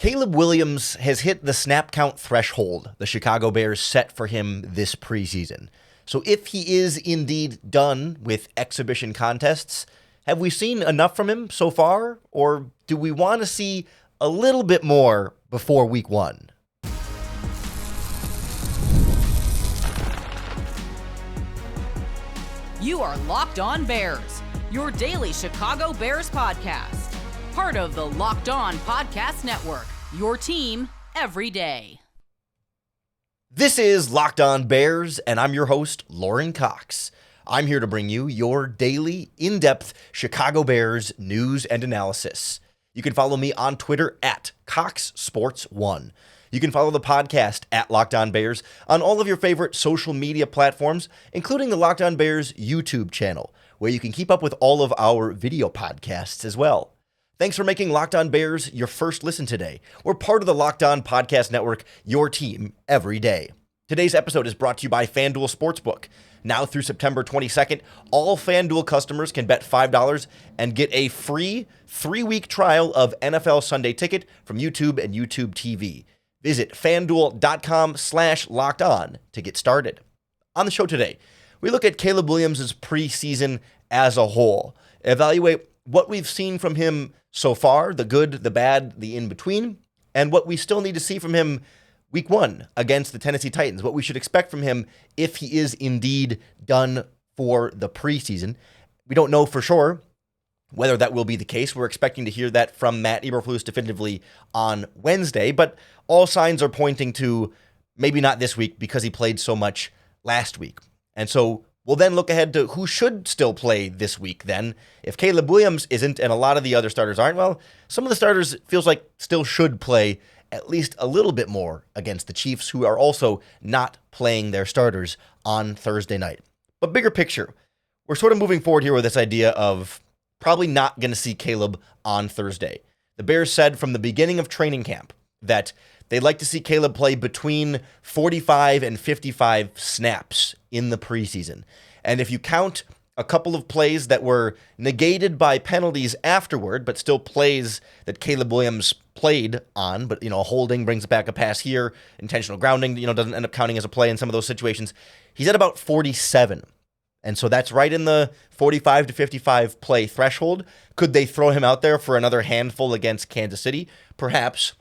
Caleb Williams has hit the snap count threshold the Chicago Bears set for him this preseason. So if he is indeed done with exhibition contests, have we seen enough from him so far, or do we want to see a little bit more before week 1? You are Locked On Bears, your daily Chicago Bears podcast. Part of the Locked On Podcast Network, your team every day. This is Locked On Bears, and I'm your host, Lauren Cox. I'm here to bring you your daily, in-depth Chicago Bears news and analysis. You can follow me on Twitter at CoxSports1. You can follow the podcast at Locked On Bears on all of your favorite social media platforms, including the Locked On Bears YouTube channel, where you can keep up with all of our video podcasts as well. Thanks for making Locked On Bears your first listen today. We're part of the Locked On Podcast Network, your team every day. Today's episode is brought to you by FanDuel Sportsbook. Now through September 22nd, all FanDuel customers can bet $5 and get a free 3-week trial of NFL Sunday Ticket from YouTube and YouTube TV. Visit FanDuel.com/lockedon to get started. On the show today, we look at Caleb Williams' preseason as a whole, evaluate what we've seen from him so far, the good, the bad, the in-between, and what we still need to see from him week 1 against the Tennessee Titans, what we should expect from him if he is indeed done for the preseason. We don't know for sure whether that will be the case. We're expecting to hear that from Matt Eberflus definitively on Wednesday, but all signs are pointing to maybe not this week because he played so much last week. And so we'll then look ahead to who should still play this week then. If Caleb Williams isn't and a lot of the other starters aren't, well, some of the starters feels like still should play at least a little bit more against the Chiefs, who are also not playing their starters on Thursday night. But bigger picture, we're sort of moving forward here with this idea of probably not going to see Caleb on Thursday. The Bears said from the beginning of training camp that they'd like to see Caleb play between 45 and 55 snaps in the preseason. And if you count a couple of plays that were negated by penalties afterward, but still plays that Caleb Williams played on, but, holding brings back a pass here, intentional grounding, doesn't end up counting as a play in some of those situations. He's at about 47. And so that's right in the 45 to 55 play threshold. Could they throw him out there for another handful against Kansas City? Perhaps.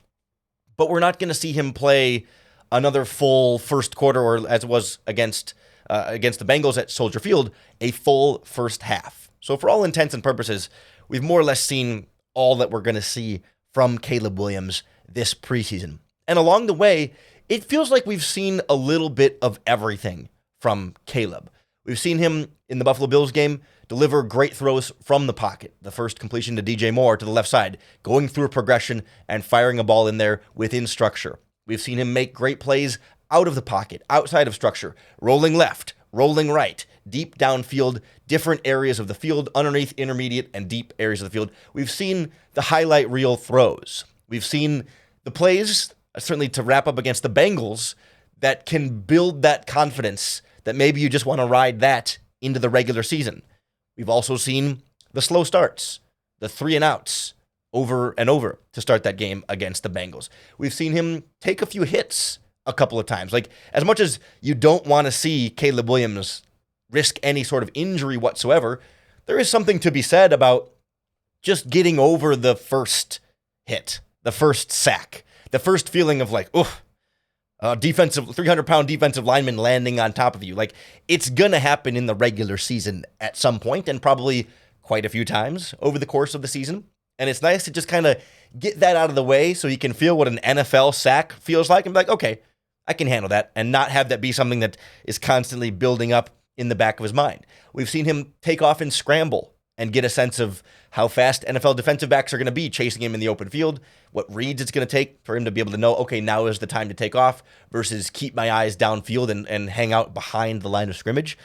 But we're not going to see him play another full first quarter, or as it was against the Bengals at Soldier Field, a full first half. So for all intents and purposes, we've more or less seen all that we're going to see from Caleb Williams this preseason. And along the way, it feels like we've seen a little bit of everything from Caleb. We've seen him in the Buffalo Bills game deliver great throws from the pocket. The first completion to DJ Moore to the left side, going through a progression and firing a ball in there within structure. We've seen him make great plays out of the pocket, outside of structure, rolling left, rolling right, deep downfield, different areas of the field, underneath, intermediate, and deep areas of the field. We've seen the highlight reel throws. We've seen the plays, certainly to wrap up against the Bengals, that can build that confidence that maybe you just want to ride that into the regular season. We've also seen the slow starts, the 3 and outs over and over to start that game against the Bengals. We've seen him take a few hits a couple of times. Like, as much as you don't want to see Caleb Williams risk any sort of injury whatsoever, there is something to be said about just getting over the first hit, the first sack, the first feeling of like, 300-pound defensive lineman landing on top of you. Like, it's going to happen in the regular season at some point, and probably quite a few times over the course of the season. And it's nice to just kind of get that out of the way so you can feel what an NFL sack feels like and be like, okay, I can handle that, and not have that be something that is constantly building up in the back of his mind. We've seen him take off and scramble and get a sense of how fast NFL defensive backs are going to be chasing him in the open field, what reads it's going to take for him to be able to know, okay, now is the time to take off versus keep my eyes downfield and hang out behind the line of scrimmage.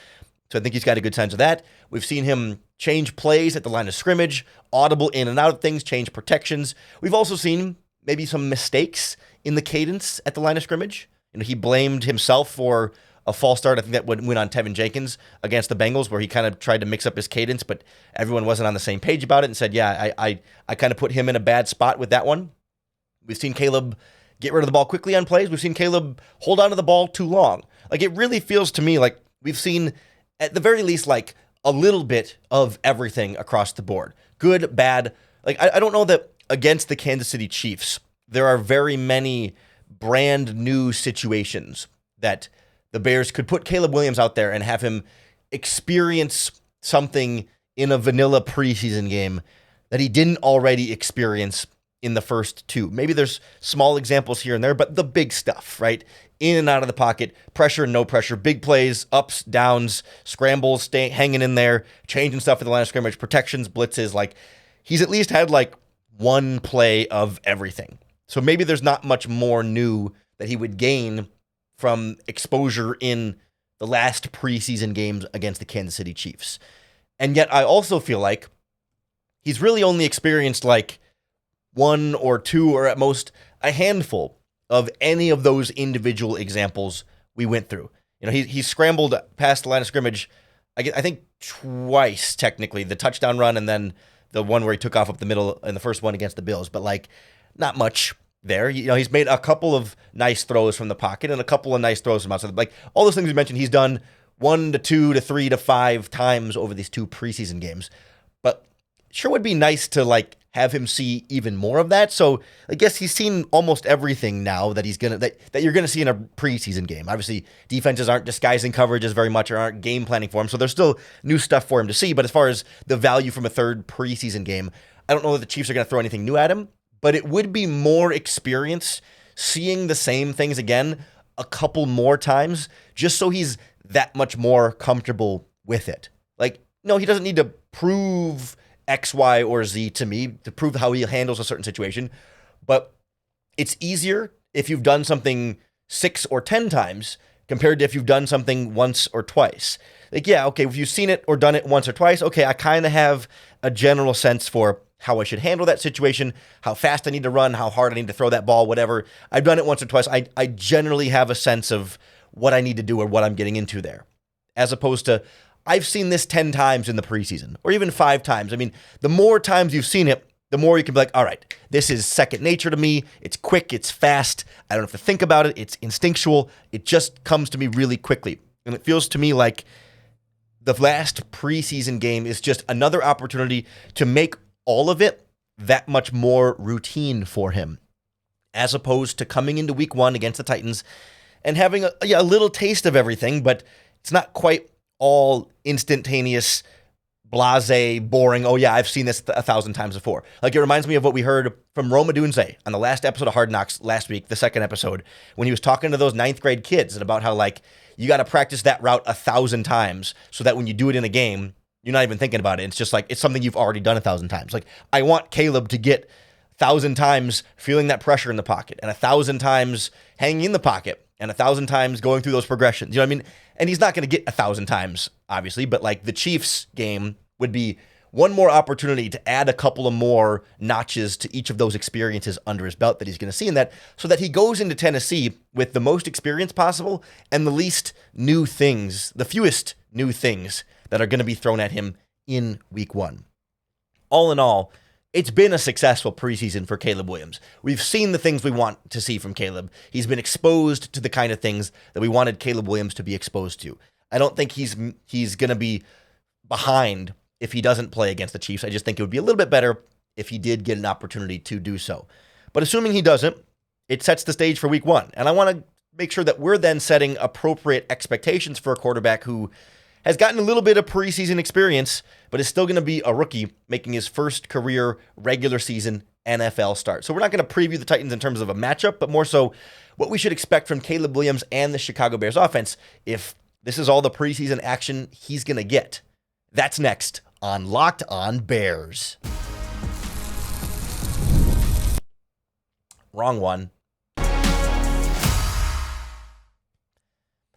So I think he's got a good sense of that. We've seen him change plays at the line of scrimmage, audible in and out of things, change protections. We've also seen maybe some mistakes in the cadence at the line of scrimmage. He blamed himself for a false start. I think that went on Tevin Jenkins against the Bengals, where he kind of tried to mix up his cadence, but everyone wasn't on the same page about it and said, yeah, I kind of put him in a bad spot with that one. We've seen Caleb get rid of the ball quickly on plays. We've seen Caleb hold on to the ball too long. Like, it really feels to me like we've seen, at the very least, like a little bit of everything across the board. Good, bad. Like, I don't know that against the Kansas City Chiefs, there are very many brand new situations that the Bears could put Caleb Williams out there and have him experience something in a vanilla preseason game that he didn't already experience in the first two. Maybe there's small examples here and there, but the big stuff, right? In and out of the pocket, pressure, no pressure, big plays, ups, downs, scrambles, hanging in there, changing stuff at the line of scrimmage, protections, blitzes. Like, he's at least had like one play of everything. So maybe there's not much more new that he would gain from exposure in the last preseason games against the Kansas City Chiefs. And yet I also feel like he's really only experienced like one or two, or at most a handful of any of those individual examples we went through. You know, he scrambled past the line of scrimmage, I think twice technically, the touchdown run and then the one where he took off up the middle in the first one against the Bills, but like not much there. You know, he's made a couple of nice throws from the pocket and a couple of nice throws from outside. Like all those things we mentioned, he's done 1 to 2 to 3 to 5 times over these two preseason games. But sure would be nice to like have him see even more of that. So I guess he's seen almost everything now that that you're gonna see in a preseason game. Obviously, defenses aren't disguising coverages very much or aren't game planning for him, so there's still new stuff for him to see. But as far as the value from a third preseason game, I don't know that the Chiefs are gonna throw anything new at him, but it would be more experience seeing the same things again a couple more times, just so he's that much more comfortable with it. Like, no, he doesn't need to prove X, Y, or Z to me to prove how he handles a certain situation. But it's easier if you've done something 6 or 10 times compared to if you've done something once or twice. Like, yeah, okay, if you've seen it or done it once or twice, okay, I kind of have a general sense for how I should handle that situation, how fast I need to run, how hard I need to throw that ball, whatever. I've done it once or twice. I generally have a sense of what I need to do or what I'm getting into there. As opposed to, I've seen this 10 times in the preseason, or even 5 times. I mean, the more times you've seen it, the more you can be like, all right, this is second nature to me. It's quick, it's fast. I don't have to think about it. It's instinctual. It just comes to me really quickly. And it feels to me like the last preseason game is just another opportunity to make all of it that much more routine for him, as opposed to coming into week 1 against the Titans and having a little taste of everything, but it's not quite all instantaneous, blasé, boring. Oh yeah, I've seen this 1,000 times before. Like, it reminds me of what we heard from Rome Odunze on the last episode of Hard Knocks last week, the second episode, when he was talking to those 9th grade kids and about how, like, you got to practice that route 1,000 times so that when you do it in a game, you're not even thinking about it. It's just like, it's something you've already done 1,000 times. Like, I want Caleb to get 1,000 times feeling that pressure in the pocket and 1,000 times hanging in the pocket and 1,000 times going through those progressions. You know what I mean? And he's not going to get 1,000 times, obviously, but like the Chiefs game would be one more opportunity to add a couple of more notches to each of those experiences under his belt that he's going to see in that, so that he goes into Tennessee with the most experience possible and the least new things, the fewest new things that are going to be thrown at him in week 1. All in all, it's been a successful preseason for Caleb Williams. We've seen the things we want to see from Caleb. He's been exposed to the kind of things that we wanted Caleb Williams to be exposed to. I don't think he's going to be behind if he doesn't play against the Chiefs. I just think it would be a little bit better if he did get an opportunity to do so. But assuming he doesn't, it sets the stage for week 1. And I want to make sure that we're then setting appropriate expectations for a quarterback who has gotten a little bit of preseason experience, but is still going to be a rookie making his first career regular season NFL start. So we're not going to preview the Titans in terms of a matchup, but more so what we should expect from Caleb Williams and the Chicago Bears offense if this is all the preseason action he's going to get. That's next on Locked On Bears. Wrong one.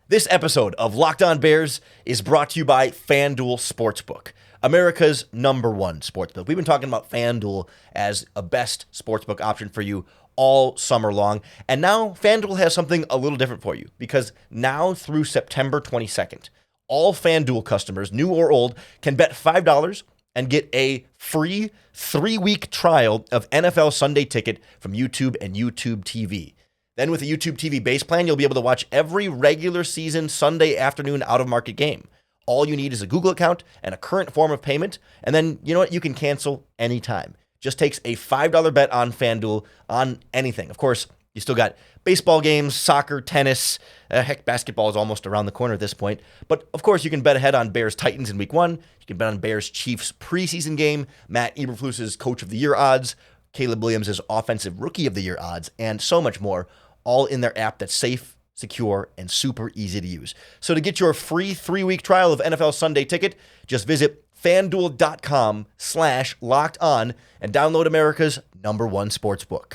This episode of Locked On Bears is brought to you by FanDuel Sportsbook, America's #1 sportsbook. We've been talking about FanDuel as a best sportsbook option for you all summer long, and now FanDuel has something a little different for you, because now through September 22nd, all FanDuel customers, new or old, can bet $5 and get a free 3-week trial of NFL Sunday Ticket from YouTube and YouTube TV. Then with the YouTube TV base plan, you'll be able to watch every regular season Sunday afternoon out-of-market game. All you need is a Google account and a current form of payment, and then you know what? You can cancel anytime. Just takes a $5 bet on FanDuel on anything. Of course, you still got baseball games, soccer, tennis. Heck, basketball is almost around the corner at this point. But of course, you can bet ahead on Bears-Titans in Week 1. You can bet on Bears-Chiefs preseason game, Matt Eberflus's Coach of the Year odds, Caleb Williams' Offensive Rookie of the Year odds, and so much more, all in their app that's safe, secure, and super easy to use. So to get your free 3-week trial of NFL Sunday Ticket, just visit FanDuel.com/lockedon and download America's #1 sportsbook.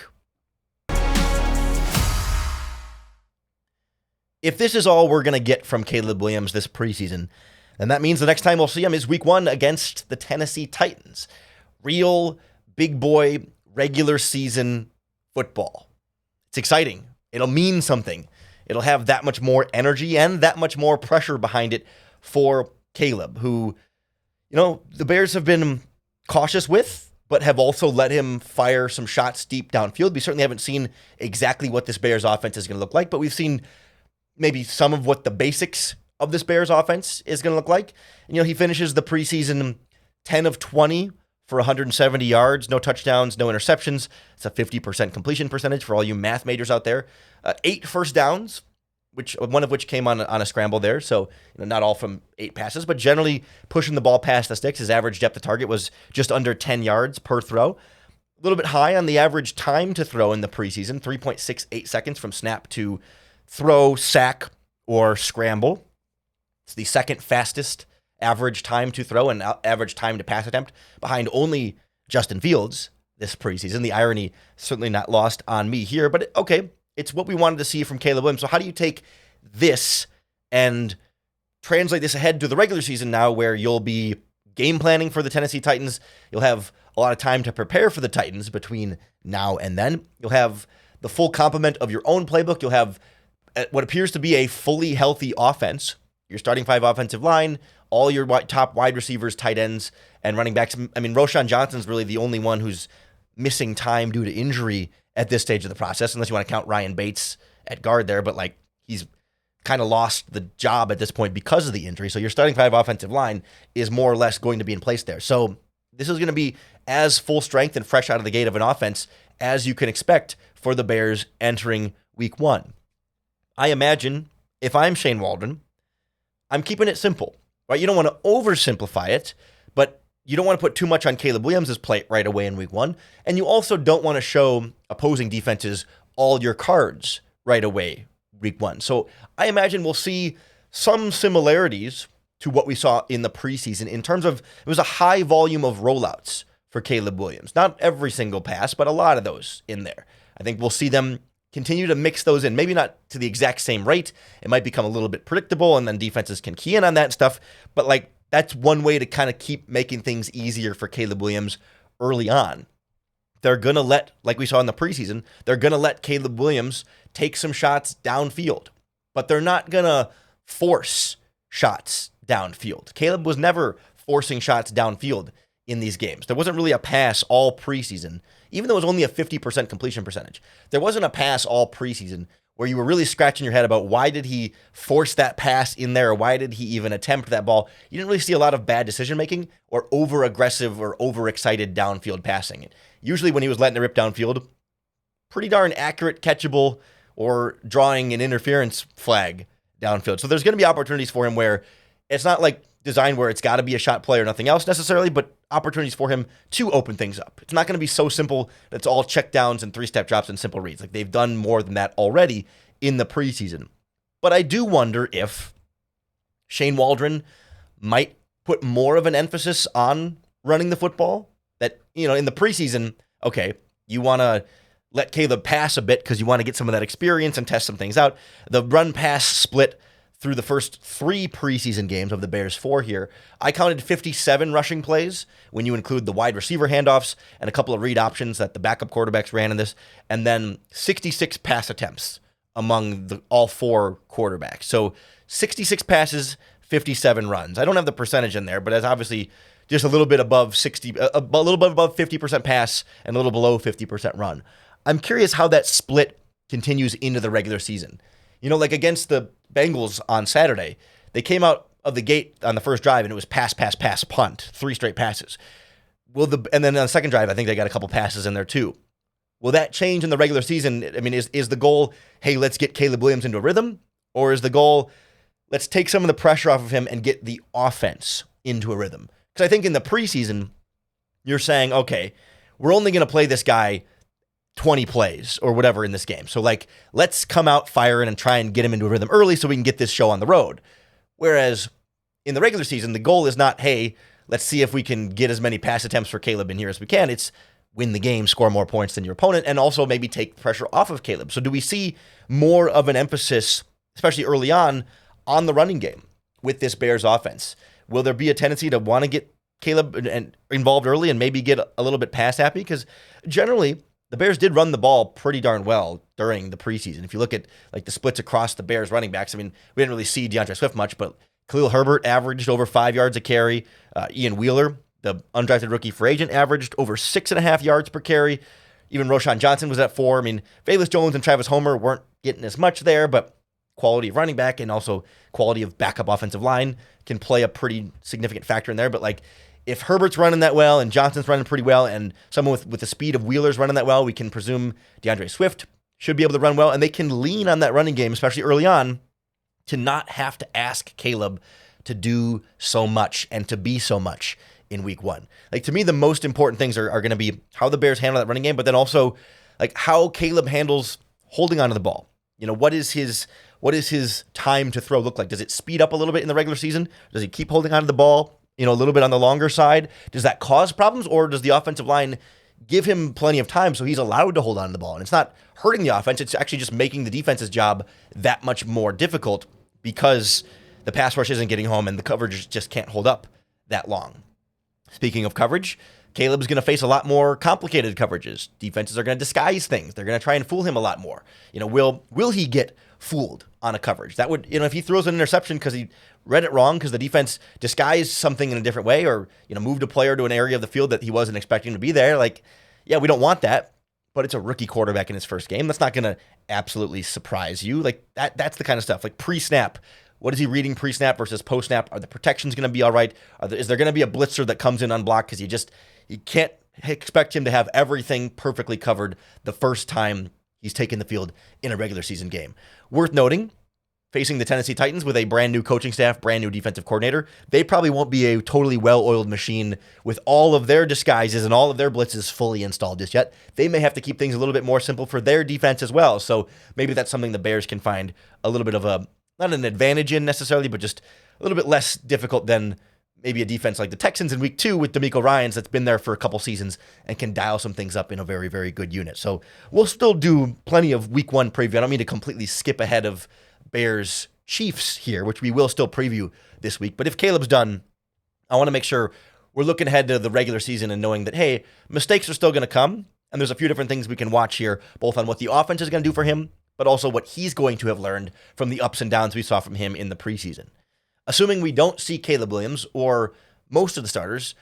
If this is all we're going to get from Caleb Williams this preseason, then that means the next time we'll see him is Week 1 against the Tennessee Titans. Real big boy regular season football. It's exciting. It'll mean something. It'll have that much more energy and that much more pressure behind it for Caleb, who, you know, the Bears have been cautious with, but have also let him fire some shots deep downfield. We certainly haven't seen exactly what this Bears offense is going to look like, but we've seen maybe some of what the basics of this Bears offense is going to look like. And, you know, he finishes the preseason 10 of 20 for 170 yards, no touchdowns, no interceptions. It's a 50% completion percentage for all you math majors out there. 8 first downs, one of which came on a scramble there. So, you know, not all from 8 passes, but generally pushing the ball past the sticks. His average depth of target was just under 10 yards per throw. A little bit high on the average time to throw in the preseason, 3.68 seconds from snap to throw, sack, or scramble. It's the second fastest average time to throw and average time to pass attempt, behind only Justin Fields this preseason. The irony certainly not lost on me here, but okay, it's what we wanted to see from Caleb Williams. So how do you take this and translate this ahead to the regular season now, where you'll be game planning for the Tennessee Titans? You'll have a lot of time to prepare for the Titans between now and then. You'll have the full complement of your own playbook. You'll have what appears to be a fully healthy offense. Your starting 5 offensive line, all your top wide receivers, tight ends, and running backs. I mean, Roschon Johnson's really the only one who's missing time due to injury at this stage of the process, unless you want to count Ryan Bates at guard there, but like he's kind of lost the job at this point because of the injury. So your starting 5 offensive line is more or less going to be in place there. So this is going to be as full strength and fresh out of the gate of an offense as you can expect for the Bears entering Week 1. I imagine if I'm Shane Waldron, I'm keeping it simple, right? You don't want to oversimplify it, but you don't want to put too much on Caleb Williams' plate right away in Week 1. And you also don't want to show opposing defenses all your cards right away Week 1. So I imagine we'll see some similarities to what we saw in the preseason in terms of it was a high volume of rollouts for Caleb Williams. Not every single pass, but a lot of those in there. I think we'll see them continue to mix those in, maybe not to the exact same rate. It might become a little bit predictable, and then defenses can key in on that stuff. But like that's one way to kind of keep making things easier for Caleb Williams early on. They're going to let, like we saw in the preseason, they're going to let Caleb Williams take some shots downfield, but they're not going to force shots downfield. Caleb was never forcing shots downfield in these games. There wasn't really a pass all preseason, even though it was only a 50% completion percentage. There wasn't a pass all preseason where you were really scratching your head about why did he force that pass in there, or why did he even attempt that ball. You didn't really see a lot of bad decision-making or over-aggressive or over-excited downfield passing. Usually when he was letting it rip downfield, pretty darn accurate, catchable, or drawing an interference flag downfield. So there's going to be opportunities for him where it's not like designed where it's got to be a shot play or nothing else necessarily, but opportunities for him to open things up. It's not going to be so simple that it's all check downs and 3-step drops and simple reads. Like they've done more than that already in the preseason. But I do wonder if Shane Waldron might put more of an emphasis on running the football. That, you know, in the preseason, okay, you want to let Caleb pass a bit because you want to get some of that experience and test some things out. The run-pass split through the first 3 preseason games of the Bears 4 here, I counted 57 rushing plays when you include the wide receiver handoffs and a couple of read options that the backup quarterbacks ran in this, and then 66 pass attempts among all 4 quarterbacks. So 66 passes, 57 runs. I don't have the percentage in there, but that's obviously just a little bit above 60, a little bit above 50% pass and a little below 50% run. I'm curious how that split continues into the regular season. Like against the Bengals on Saturday, they came out of the gate on the first drive and it was pass, punt, 3 straight passes. And then on the second drive, I think they got a couple passes in there too. Will that change in the regular season? I mean, is the goal, hey, let's get Caleb Williams into a rhythm? Or is the goal, let's take some of the pressure off of him and get the offense into a rhythm? Because I think in the preseason, you're saying, okay, we're only going to play this guy 20 plays or whatever in this game. So let's come out firing and try and get him into a rhythm early so we can get this show on the road. Whereas in the regular season, the goal is not, hey, let's see if we can get as many pass attempts for Caleb in here as we can. It's win the game, score more points than your opponent, and also maybe take pressure off of Caleb. So do we see more of an emphasis, especially early on the running game with this Bears offense? Will there be a tendency to want to get Caleb involved early and maybe get a little bit pass happy? Because generally, the Bears did run the ball pretty darn well during the preseason. If you look at the splits across the Bears running backs, I mean, we didn't really see DeAndre Swift much, but Khalil Herbert averaged over 5 yards a carry. Ian Wheeler, the undrafted rookie free agent, averaged over 6.5 yards per carry. Even Roshan Johnson was at 4. I mean, Velus Jones and Travis Homer weren't getting as much there, but quality of running back and also quality of backup offensive line can play a pretty significant factor in there. But if Herbert's running that well and Johnson's running pretty well and someone with the speed of Wheeler's running that well, we can presume DeAndre Swift should be able to run well, and they can lean on that running game, especially early on, to not have to ask Caleb to do so much and to be so much in week 1. To me, the most important things are going to be how the Bears handle that running game, but then also how Caleb handles holding onto the ball. What is his time to throw look like? Does it speed up a little bit in the regular season? Does he keep holding onto the ball, a little bit on the longer side? Does that cause problems, or does the offensive line give him plenty of time so he's allowed to hold on to the ball? And it's not hurting the offense. It's actually just making the defense's job that much more difficult because the pass rush isn't getting home and the coverage just can't hold up that long. Speaking of coverage, Caleb's going to face a lot more complicated coverages. Defenses are going to disguise things. They're going to try and fool him a lot more. Will he get fooled on a coverage? That would, if he throws an interception because he read it wrong because the defense disguised something in a different way or, moved a player to an area of the field that he wasn't expecting to be there. Yeah, we don't want that, but it's a rookie quarterback in his first game. That's not going to absolutely surprise you. That's the kind of stuff. Pre-snap. What is he reading pre-snap versus post-snap? Are the protections going to be all right? Is there going to be a blitzer that comes in unblocked? Because you can't expect him to have everything perfectly covered the first time he's taken the field in a regular season game. Worth noting, facing the Tennessee Titans with a brand new coaching staff, brand new defensive coordinator, they probably won't be a totally well-oiled machine with all of their disguises and all of their blitzes fully installed just yet. They may have to keep things a little bit more simple for their defense as well. So maybe that's something the Bears can find a little bit of not an advantage in necessarily, but just a little bit less difficult than maybe a defense like the Texans in week 2 with DeMeco Ryans that's been there for a couple seasons and can dial some things up in a very, very good unit. So we'll still do plenty of week 1 preview. I don't mean to completely skip ahead of Bears Chiefs here, which we will still preview this week. But if Caleb's done, I want to make sure we're looking ahead to the regular season and knowing that, hey, mistakes are still going to come. And there's a few different things we can watch here, both on what the offense is going to do for him, but also what he's going to have learned from the ups and downs we saw from him in the preseason. Assuming we don't see Caleb Williams or most of the starters,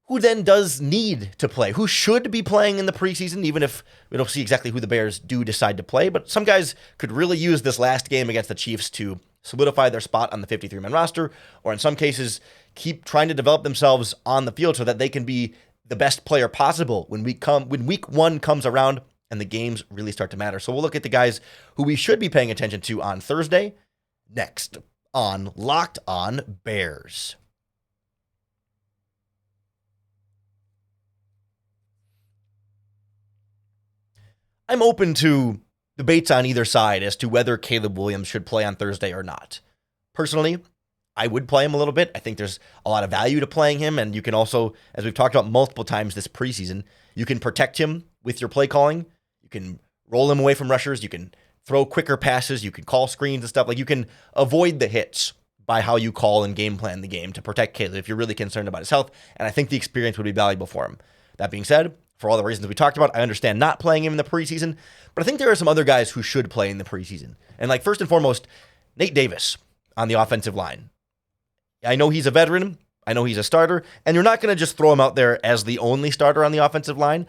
who then does need to play? Who should be playing in the preseason, even if we don't see exactly who the Bears do decide to play? But some guys could really use this last game against the Chiefs to solidify their spot on the 53-man roster, or in some cases, keep trying to develop themselves on the field so that they can be the best player possible when week 1 comes around and the games really start to matter. So we'll look at the guys who we should be paying attention to on Thursday, next on Locked On Bears. I'm open to debates on either side as to whether Caleb Williams should play on Thursday or not. Personally, I would play him a little bit. I think there's a lot of value to playing him, and you can also, as we've talked about multiple times this preseason, you can protect him with your play calling. You can roll him away from rushers. You can throw quicker passes. You can call screens and stuff. You can avoid the hits by how you call and game plan the game to protect Caleb if you're really concerned about his health, and I think the experience would be valuable for him. That being said, for all the reasons we talked about, I understand not playing him in the preseason, but I think there are some other guys who should play in the preseason. And first and foremost, Nate Davis on the offensive line. I know he's a veteran. I know he's a starter, and you're not going to just throw him out there as the only starter on the offensive line,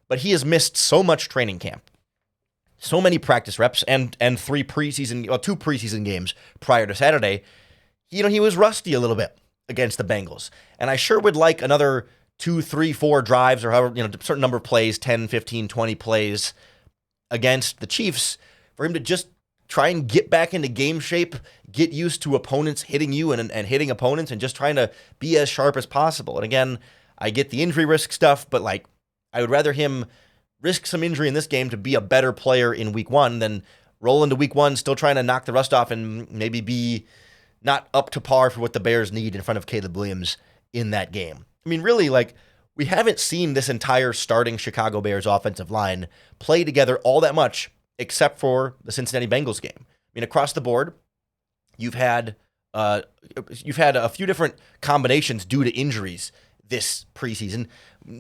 but he has missed so much training camp, so many practice reps, and two preseason games prior to Saturday. He was rusty a little bit against the Bengals, and I sure would like another 2, 3, 4 drives or however, a certain number of plays, 10, 15, 20 plays against the Chiefs for him to just try and get back into game shape, get used to opponents hitting you and hitting opponents and just trying to be as sharp as possible. And again, I get the injury risk stuff, but I would rather him risk some injury in this game to be a better player in week 1 than roll into week 1 still trying to knock the rust off and maybe be not up to par for what the Bears need in front of Caleb Williams in that game. I mean, really, we haven't seen this entire starting Chicago Bears offensive line play together all that much except for the Cincinnati Bengals game. I mean, across the board, you've had a few different combinations due to injuries this preseason.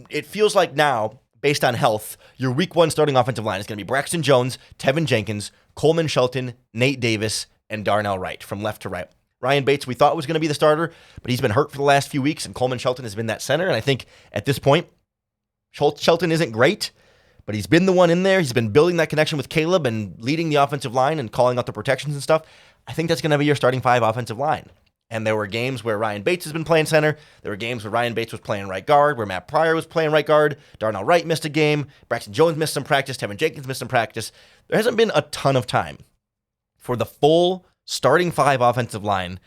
It feels like now, based on health, your week 1 starting offensive line is going to be Braxton Jones, Tevin Jenkins, Coleman Shelton, Nate Davis, and Darnell Wright from left to right. Ryan Bates, we thought was going to be the starter, but he's been hurt for the last few weeks, and Coleman Shelton has been that center. And I think at this point, Shelton isn't great, but he's been the one in there. He's been building that connection with Caleb and leading the offensive line and calling out the protections and stuff. I think that's going to be your starting 5 offensive line. And there were games where Ryan Bates has been playing center. There were games where Ryan Bates was playing right guard, where Matt Pryor was playing right guard. Darnell Wright missed a game. Braxton Jones missed some practice. Tevin Jenkins missed some practice. There hasn't been a ton of time for the full starting 5 offensive line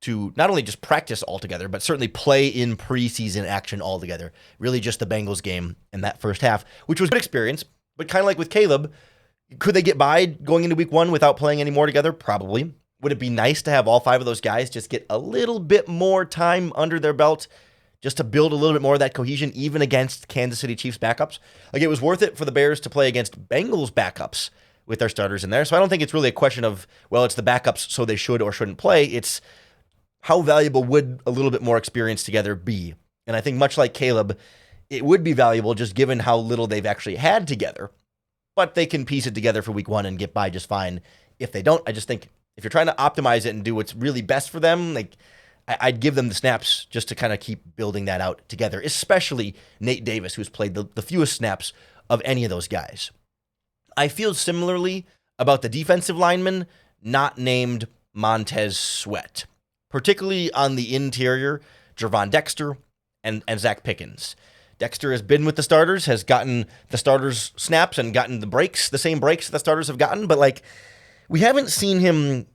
to not only just practice all together, but certainly play in preseason action all together. Really just the Bengals game in that first half, which was a good experience, but kind of like with Caleb, could they get by going into week 1 without playing any more together? Probably. Would it be nice to have all 5 of those guys just get a little bit more time under their belt just to build a little bit more of that cohesion, even against Kansas City Chiefs backups? It was worth it for the Bears to play against Bengals backups with their starters in there. So I don't think it's really a question of, well, it's the backups, so they should or shouldn't play. It's how valuable would a little bit more experience together be? And I think much like Caleb, it would be valuable just given how little they've actually had together. But they can piece it together for week 1 and get by just fine. If they don't, I just think if you're trying to optimize it and do what's really best for them, I'd give them the snaps just to kind of keep building that out together, especially Nate Davis, who's played the fewest snaps of any of those guys. I feel similarly about the defensive lineman not named Montez Sweat, particularly on the interior, Gervon Dexter and Zach Pickens. Dexter has been with the starters, has gotten the starters snaps and gotten the same breaks the starters have gotten, but we haven't seen him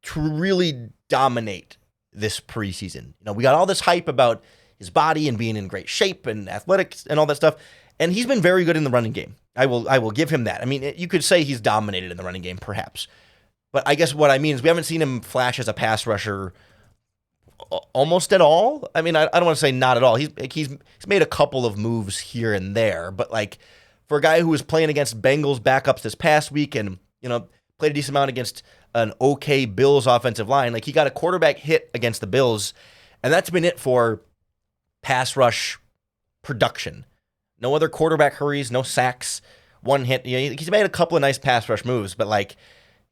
to really dominate this preseason. We got all this hype about his body and being in great shape and athletics and all that stuff, and he's been very good in the running game. I will give him that. I mean, you could say he's dominated in the running game, perhaps. But I guess what I mean is we haven't seen him flash as a pass rusher almost at all. I mean, I don't want to say not at all. He's made a couple of moves here and there, but for a guy who was playing against Bengals backups this past week and played a decent amount against an okay Bills offensive line, he got a quarterback hit against the Bills, and that's been it for pass rush production. No other quarterback hurries, no sacks, one hit. He's made a couple of nice pass rush moves, but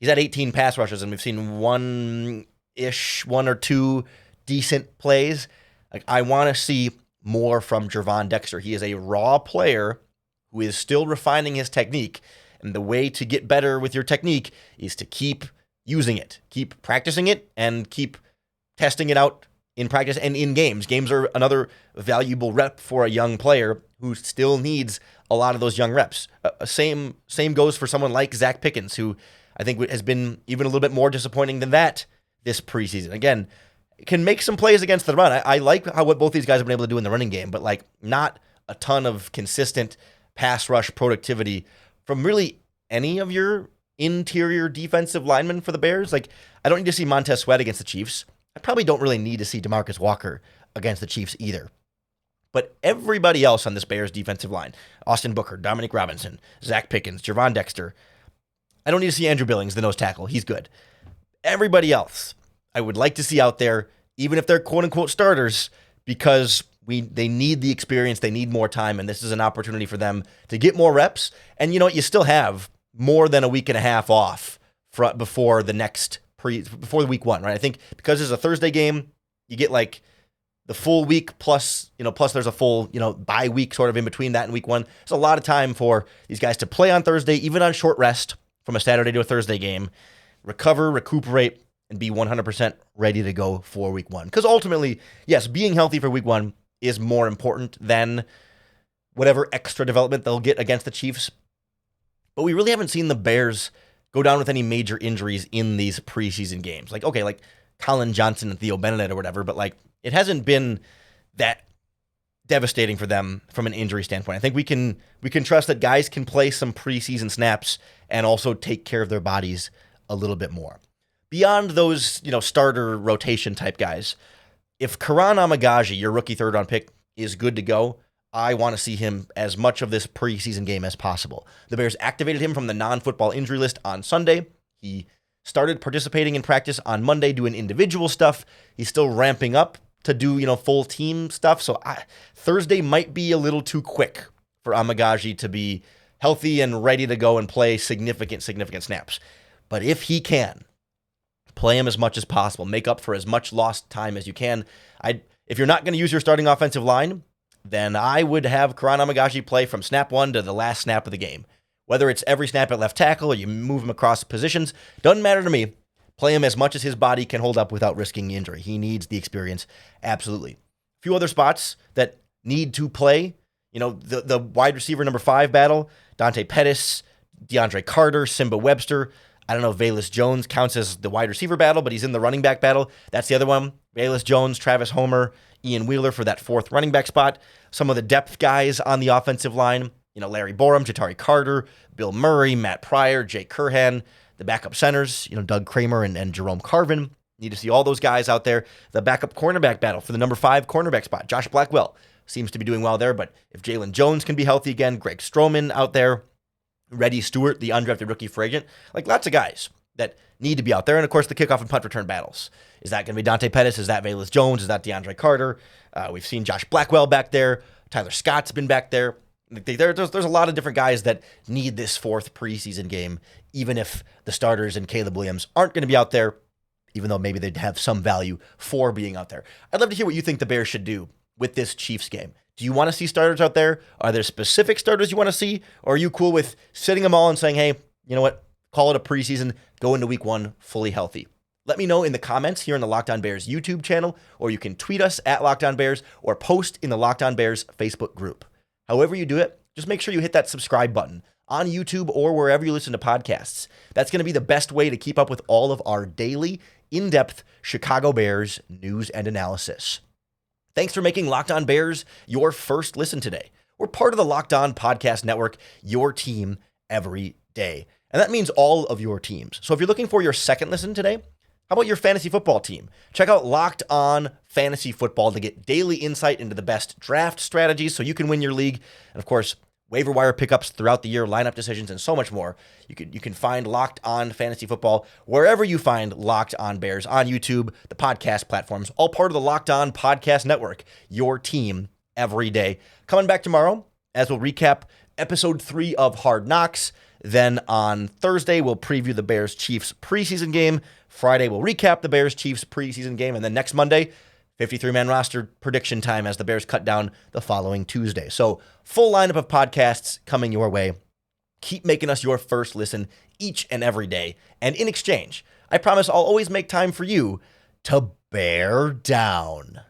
he's had 18 pass rushes, and we've seen one or two decent plays. I want to see more from Gervon Dexter. He is a raw player who is still refining his technique, and the way to get better with your technique is to keep using it, keep practicing it, and keep testing it out in practice and in games. Games are another valuable rep for a young player who still needs a lot of those young reps. Same goes for someone like Zach Pickens, who I think has been even a little bit more disappointing than that this preseason. Again, can make some plays against the run. I like what both these guys have been able to do in the running game, but not a ton of consistent pass rush productivity from really any of your interior defensive linemen for the Bears. I don't need to see Montez Sweat against the Chiefs. I probably don't really need to see DeMarcus Walker against the Chiefs either. But everybody else on this Bears defensive line, Austin Booker, Dominic Robinson, Zach Pickens, Gervon Dexter, I don't need to see Andrew Billings, the nose tackle. He's good. Everybody else, I would like to see out there, even if they're quote-unquote starters, because they need the experience, they need more time, and this is an opportunity for them to get more reps. And you know what? You still have more than a week and a half off before the week 1, right? I think because it's a Thursday game, you get the the full week plus there's a full, bye week sort of in between that and week one. There's a lot of time for these guys to play on Thursday, even on short rest from a Saturday to a Thursday game, recover, recuperate, and be 100% ready to go for week one. Because ultimately, yes, being healthy for week one is more important than whatever extra development they'll get against the Chiefs. But we really haven't seen the Bears go down with any major injuries in these preseason games. Like Colin Johnson and Theo Benedict or whatever, but it hasn't been that devastating for them from an injury standpoint. I think we can trust that guys can play some preseason snaps and also take care of their bodies a little bit more. Beyond those, starter rotation type guys, if Karan Amagaji, your rookie third round pick, is good to go, I want to see him as much of this preseason game as possible. The Bears activated him from the non-football injury list on Sunday. He started participating in practice on Monday doing individual stuff. He's still ramping up to do, full team stuff. So Thursday might be a little too quick for Amagaji to be healthy and ready to go and play significant snaps. But if he can, play him as much as possible. Make up for as much lost time as you can. If you're not going to use your starting offensive line, then I would have Karan Amagaji play from snap one to the last snap of the game. Whether it's every snap at left tackle or you move him across positions, doesn't matter to me. Play him as much as his body can hold up without risking injury. He needs the experience, absolutely. A few other spots that need to play, the wide receiver number 5 battle, Dante Pettis, DeAndre Carter, Simba Webster. I don't know if Velus Jones counts as the wide receiver battle, but he's in the running back battle. That's the other one. Velus Jones, Travis Homer, Ian Wheeler for that 4th running back spot. Some of the depth guys on the offensive line, Larry Borum, Jatari Carter, Bill Murray, Matt Pryor, Jake Curhan. The backup centers, Doug Kramer and Jerome Carvin. Need to see all those guys out there. The backup cornerback battle for the number 5 cornerback spot. Josh Blackwell seems to be doing well there, but if Jalen Jones can be healthy again, Greg Stroman out there, Reddy Stewart, the undrafted rookie free agent, lots of guys that need to be out there. And of course, the kickoff and punt return battles. Is that going to be Dante Pettis? Is that Velus Jones? Is that DeAndre Carter? We've seen Josh Blackwell back there. Tyler Scott's been back there. There's a lot of different guys that need this 4th preseason game, even if the starters and Caleb Williams aren't going to be out there, even though maybe they'd have some value for being out there. I'd love to hear what you think the Bears should do with this Chiefs game. Do you want to see starters out there? Are there specific starters you want to see? Or are you cool with sitting them all and saying, hey, you know what? Call it a preseason, go into week one fully healthy. Let me know in the comments here in the Locked On Bears YouTube channel, or you can tweet us at Locked On Bears or post in the Locked On Bears Facebook group. However you do it, just make sure you hit that subscribe button on YouTube or wherever you listen to podcasts. That's going to be the best way to keep up with all of our daily, in-depth Chicago Bears news and analysis. Thanks for making Locked On Bears your first listen today. We're part of the Locked On Podcast Network, your team every day. And that means all of your teams. So if you're looking for your second listen today, how about your fantasy football team? Check out Locked On Fantasy Football to get daily insight into the best draft strategies so you can win your league. And of course, waiver wire pickups throughout the year, lineup decisions, and so much more. You can find Locked On Fantasy Football wherever you find Locked On Bears, on YouTube, the podcast platforms, all part of the Locked On Podcast Network, your team every day. Coming back tomorrow as we'll recap episode 3 of Hard Knocks. Then on Thursday, we'll preview the Bears-Chiefs preseason game. Friday, we'll recap the Bears-Chiefs preseason game. And then next Monday, 53-man roster prediction time as the Bears cut down the following Tuesday. So full lineup of podcasts coming your way. Keep making us your first listen each and every day. And in exchange, I promise I'll always make time for you to bear down.